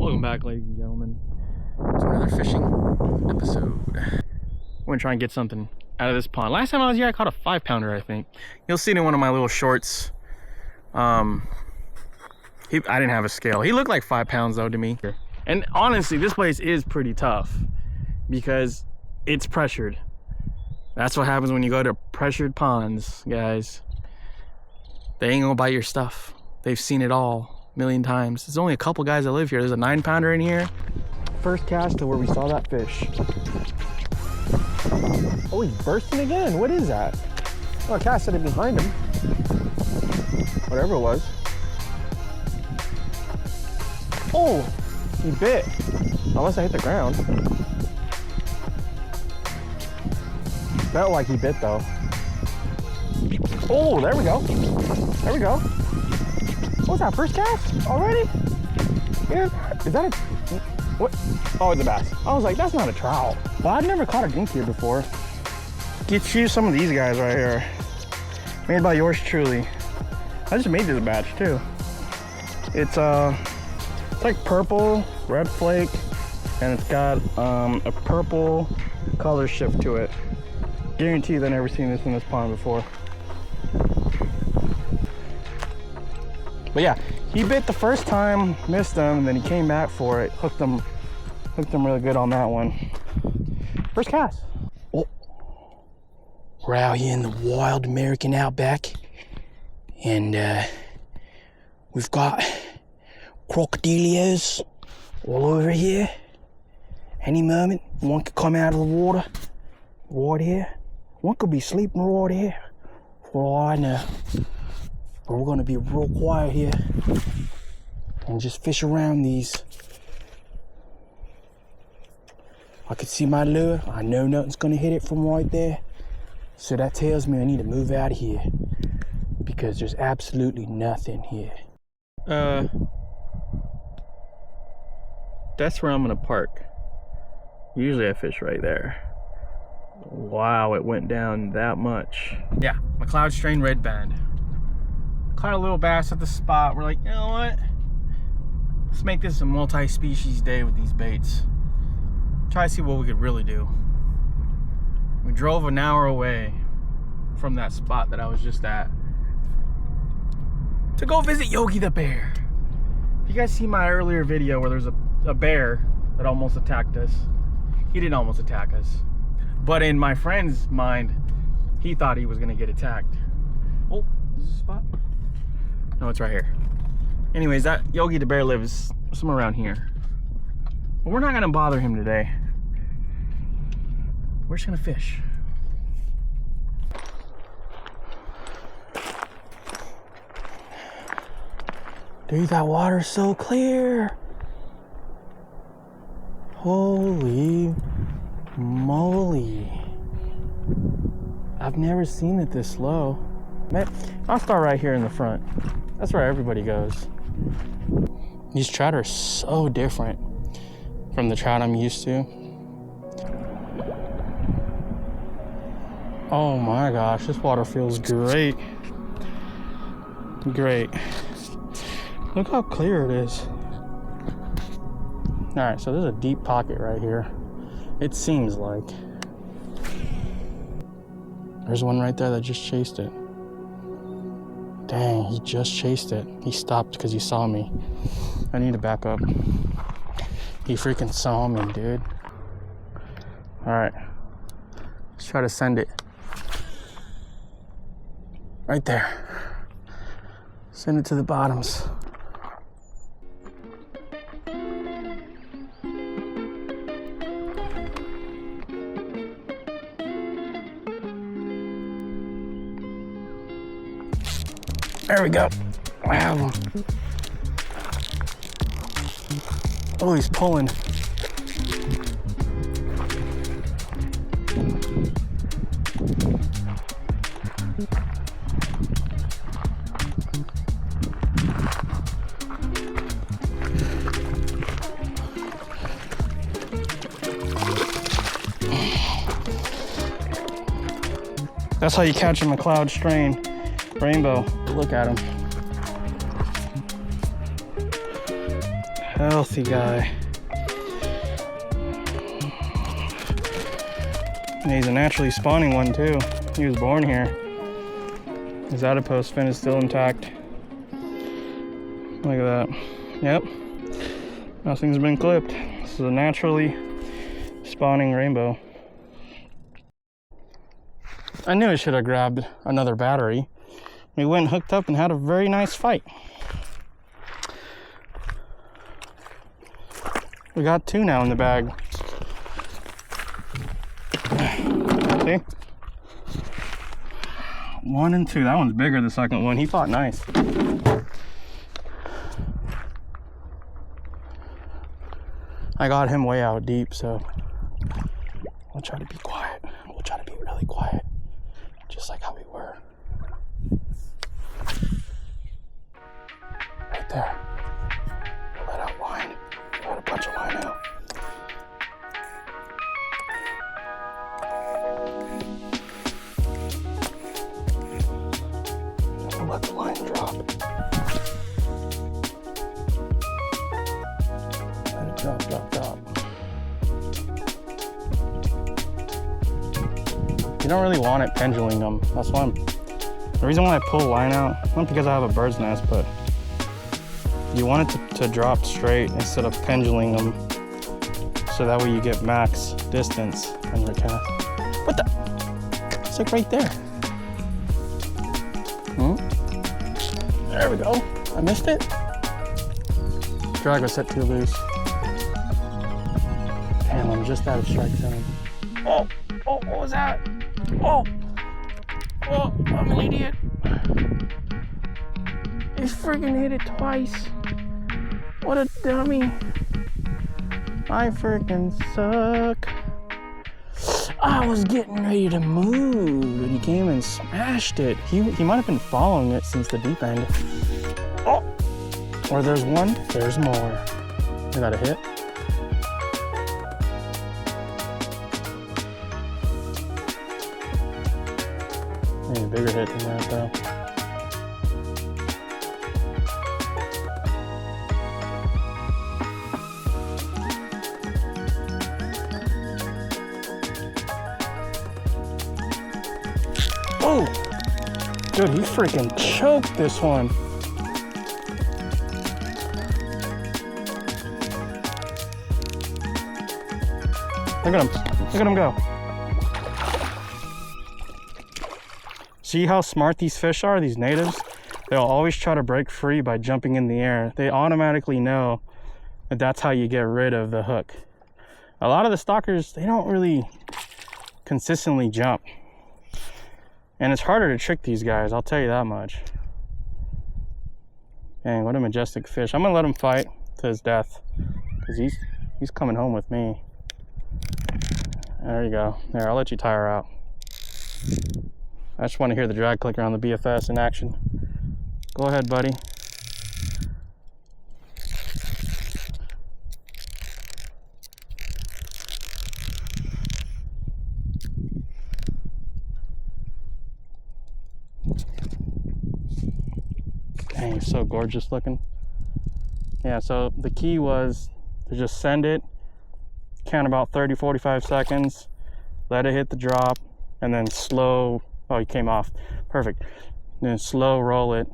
Welcome back, ladies and gentlemen, to another fishing episode. We're gonna try and get something out of this pond. Last time I was here, I caught a 5-pounder, I think. You'll see it in one of my little shorts. I didn't have a scale. He looked like 5 pounds though to me. And honestly, this place is pretty tough because it's pressured. That's what happens when you go to pressured ponds, guys. They ain't gonna bite your stuff. They've seen it all a million times. There's only a couple guys that live here. There's a 9-pounder in here. First cast to where we saw that fish. Oh, he's bursting again. What is that? Oh, I casted it behind him. Whatever it was. Oh, he bit. Unless I hit the ground. Felt like he bit though. Oh, there we go. There we go. What's that, first cast already? Yeah. Is that a, what? Oh, it's a bass. I was like, that's not a trout. Well, I've never caught a dink here before. Get you some of these guys right here. Made by yours truly. I just made this batch too. It's like purple, red flake, and it's got a purple color shift to it. Guarantee I've never seen this in this pond before. But yeah, he bit the first time, missed him, and then he came back for it. Hooked him really good on that one. First cast. Oh. We're out here in the wild American outback, and we've got crocodilios all over here. Any moment, one could come out of the water right here. One could be sleeping right here, for all I know. But we're gonna be real quiet here and just fish around these. I can see my lure. I know nothing's gonna hit it from right there. So that tells me I need to move out of here because there's absolutely nothing here. That's where I'm gonna park. Usually I fish right there. Wow, it went down that much. Yeah, McLeod strain red band. Caught a little bass at the spot. We're like, you know what? Let's make this a multi-species day with these baits. Try to see what we could really do. We drove an hour away from that spot that I was just at to go visit Yogi the bear. If you guys see my earlier video where there's a bear that almost attacked us, he didn't almost attack us. But in my friend's mind, he thought he was gonna get attacked. Oh, is this a spot? No, it's right here. Anyways, that Yogi the bear lives somewhere around here. But we're not gonna bother him today. We're just gonna fish. Dude, that water's so clear. Holy moly. I've never seen it this low. Man, I'll start right here in the front. That's where everybody goes. These trout are so different from the trout I'm used to. Oh my gosh, this water feels great. Great. Look how clear it is. All right, so there's a deep pocket right here. It seems like. There's one right there that just chased it. Dang, he just chased it. He stopped because he saw me. I need to back up. He freaking saw me, dude. All right, let's try to send it. Right there. Send it to the bottoms. There we go. I have him. Oh, he's pulling. That's how you catch a McLeod strain rainbow. Look at him. Healthy guy. And he's a naturally spawning one too. He was born here. His adipose fin is still intact. Look at that. Yep. Nothing's been clipped. This is a naturally spawning rainbow. I knew I should have grabbed another battery. We went and hooked up and had a very nice fight. We got 2 now in the bag. See? 1 and 2. That one's bigger, the second one. He fought nice. I got him way out deep, so we'll try to be quiet. We'll try to be really quiet, just like how we were. Right there. Let out line. Let a bunch of line out. I'll let the line drop. Let it drop, drop, drop. You don't really want it pendulum them. That's why the reason why I pull line out, not because I have a bird's nest, but you want it to drop straight instead of pendulum them, so that way you get max distance on your cast. What the? It's like right there. There we go. I missed it. Drag was set too loose. Damn, I'm just out of strike zone. Oh, what was that? Oh, I'm an idiot. He freaking hit it twice. What a dummy. I freaking suck. I was getting ready to move and he came and smashed it. He might have been following it since the deep end. Oh, where there's one, there's more. Is that a hit? Maybe a bigger hit than that though. Oh, dude, he freaking choked this one. Look at him. Look at him go. See how smart these fish are, these natives? They'll always try to break free by jumping in the air. They automatically know that that's how you get rid of the hook. A lot of the stalkers, they don't really consistently jump. And it's harder to trick these guys, I'll tell you that much. Dang, what a majestic fish. I'm gonna let him fight to his death, because he's coming home with me. There you go. There, I'll let you tire out. I just want to hear the drag clicker on the BFS in action. Go ahead, buddy. Dang, he's so gorgeous looking. Yeah, so the key was to just send it, count about 30-45 seconds, let it hit the drop, and then slow. Oh, he came off. Perfect. Then slow roll it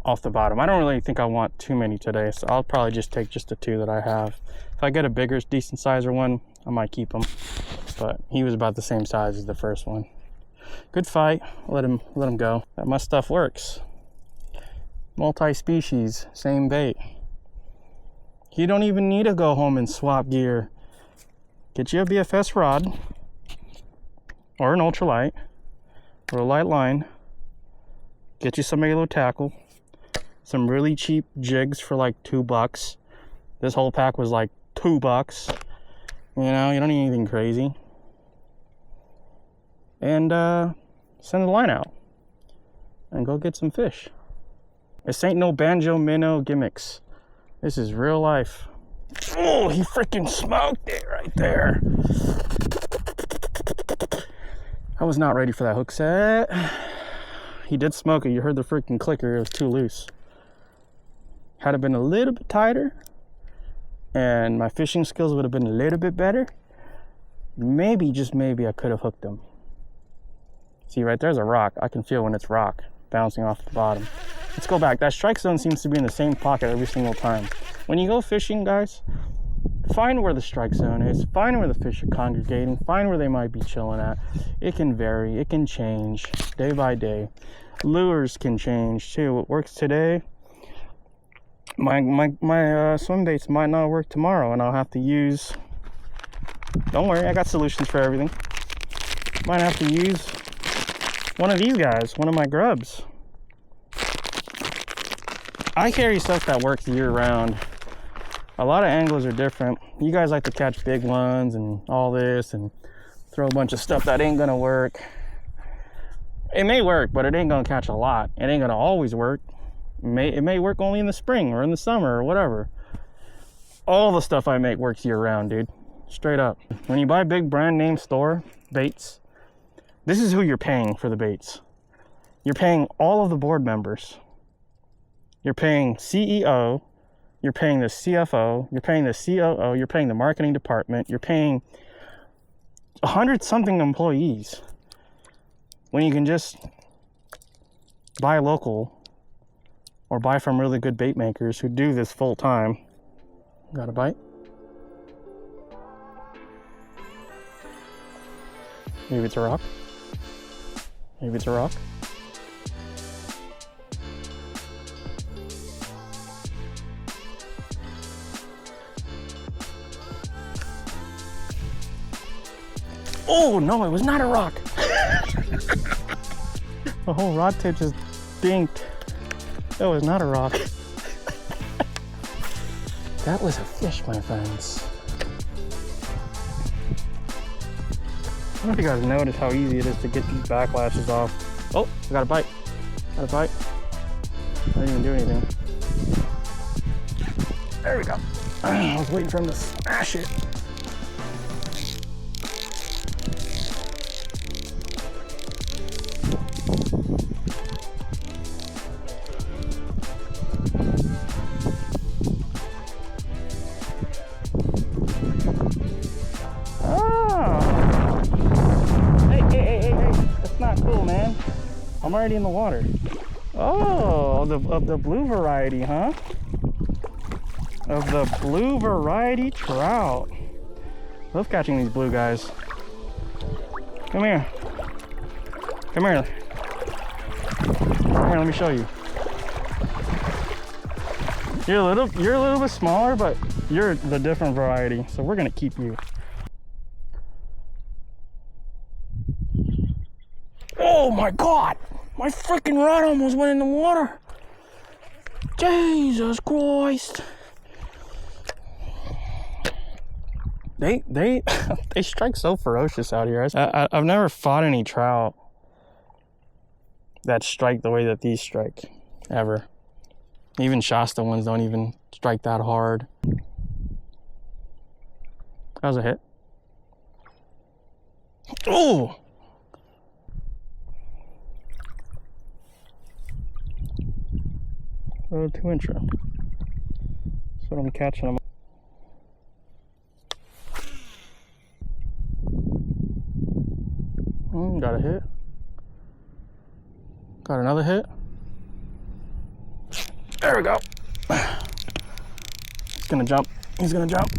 off the bottom. I don't really think I want too many today, so I'll probably just take just the 2 that I have. If I get a bigger, decent sizer one, I might keep him. But he was about the same size as the first one. Good fight. Let him go. My stuff works. Multi-species, same bait. You don't even need to go home and swap gear. Get you a BFS rod or an ultralight or a light line. Get you some Alo Tackle, some really cheap jigs for like $2. This whole pack was like $2. You know, you don't need anything crazy. And send the line out and go get some fish. This ain't no banjo minnow gimmicks. This is real life. Oh, he freaking smoked it right there. I was not ready for that hook set. He did smoke it. You heard the freaking clicker. It was too loose. Had it been a little bit tighter, and my fishing skills would have been a little bit better, maybe, just maybe, I could have hooked them. See, right there's a rock. I can feel when it's rock bouncing off the bottom. Let's go back. That strike zone seems to be in the same pocket every single time. When you go fishing, guys, find where the strike zone is. Find where the fish are congregating. Find where they might be chilling at. It can vary. It can change day by day. Lures can change too. What works today, my swim baits might not work tomorrow, and I'll have to use, don't worry, I got solutions for everything. Might have to use one of these guys, one of my grubs. I carry stuff that works year round. A lot of anglers are different. You guys like to catch big ones and all this and throw a bunch of stuff that ain't gonna work. It may work, but it ain't gonna catch a lot. It ain't gonna always work. It may work only in the spring or in the summer or whatever. All the stuff I make works year round, dude. Straight up. When you buy big brand name store baits, this is who you're paying for the baits. You're paying all of the board members. You're paying CEO, you're paying the CFO, you're paying the COO, you're paying the marketing department, you're paying 100-something employees when you can just buy local or buy from really good bait makers who do this full time. Got a bite? Maybe it's a rock. Maybe it's a rock. Oh no, it was not a rock. The whole rod tip just dinked. That was not a rock. That was a fish, my friends. I don't know if you guys notice how easy it is to get these backlashes off. Oh, I got a bite. Got a bite. I didn't even do anything. There we go. I was waiting for him to smash it. I'm already in the water. Oh, of the blue variety, huh? Of the blue variety trout. Love catching these blue guys. Come here. Come here. Come here, let me show you. You're a little bit smaller, but you're the different variety, so we're gonna keep you. Oh my God! My freaking rod almost went in the water. Jesus Christ. They strike so ferocious out here. I've never fought any trout that strike the way that these strike, ever. Even Shasta ones don't even strike that hard. That was a hit. Oh! Oh, 2-incher. That's what I'm catching them. Got a hit. Got another hit. There we go. He's gonna jump. He's gonna jump.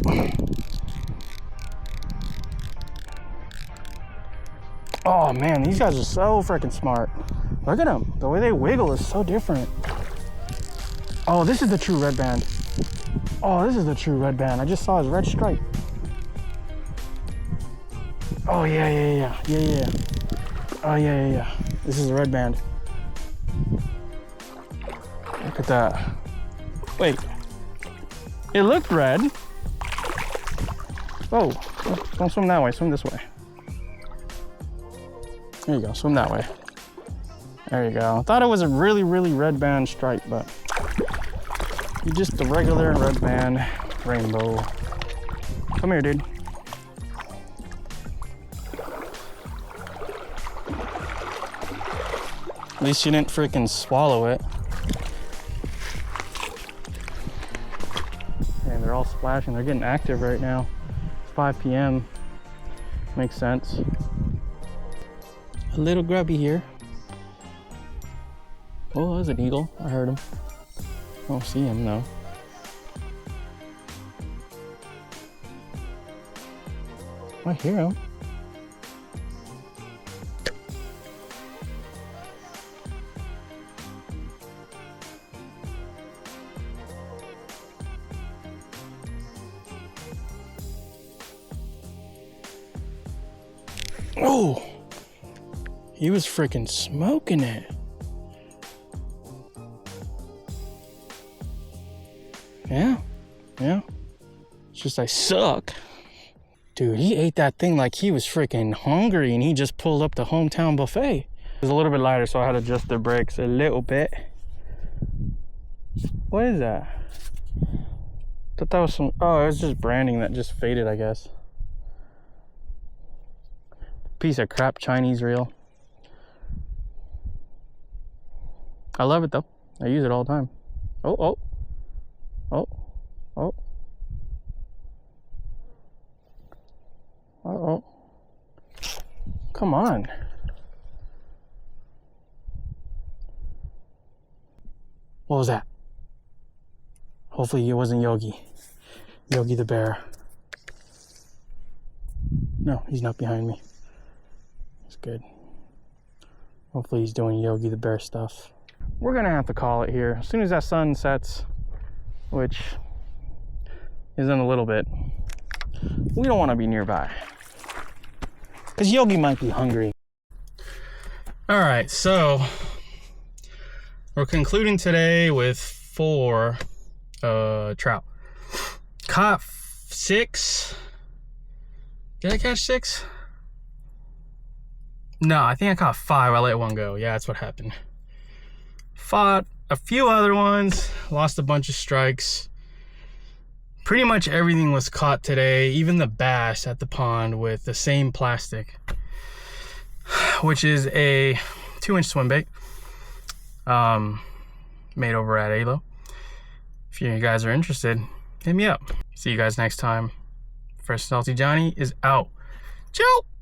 Oh man, these guys are so freaking smart. Look at them. The way they wiggle is so different. Oh, this is the true red band. Oh, this is the true red band. I just saw his red stripe. Oh, yeah. Oh, yeah. This is the red band. Look at that. Wait. It looked red. Oh, don't swim that way. Swim this way. There you go. Swim that way. There you go. I thought it was a really red band stripe, but you're just the regular red band rainbow. Come here, dude. At least you didn't freaking swallow it. And they're all splashing. They're getting active right now. It's 5 p.m. Makes sense. A little grubby here. Oh, there's an eagle. I heard him. I don't see him though. I hear him. Oh, he was freaking smoking it. Yeah. It's just I suck. Dude, he ate that thing like he was freaking hungry and he just pulled up the hometown buffet. It was a little bit lighter, so I had to adjust the brakes a little bit. What is that? Thought that was some, oh, it was just branding that just faded, I guess. Piece of crap Chinese reel. I love it though. I use it all the time. Oh. Come on. What was that? Hopefully it wasn't Yogi. Yogi the bear. No, he's not behind me. It's good. Hopefully he's doing Yogi the bear stuff. We're gonna have to call it here. As soon as that sun sets, which is in a little bit, we don't want to be nearby because Yogi might be hungry. All right, so we're concluding today with 4 trout. Caught 6. Did I catch 6? No, I think I caught 5. I let one go. Yeah, that's what happened. Fought a few other ones, lost a bunch of strikes. Pretty much everything was caught today, even the bass at the pond with the same plastic, which is a 2-inch swim bait made over at Alo. If you guys are interested, hit me up. See you guys next time. Fresh Salty Johnny is out. Ciao!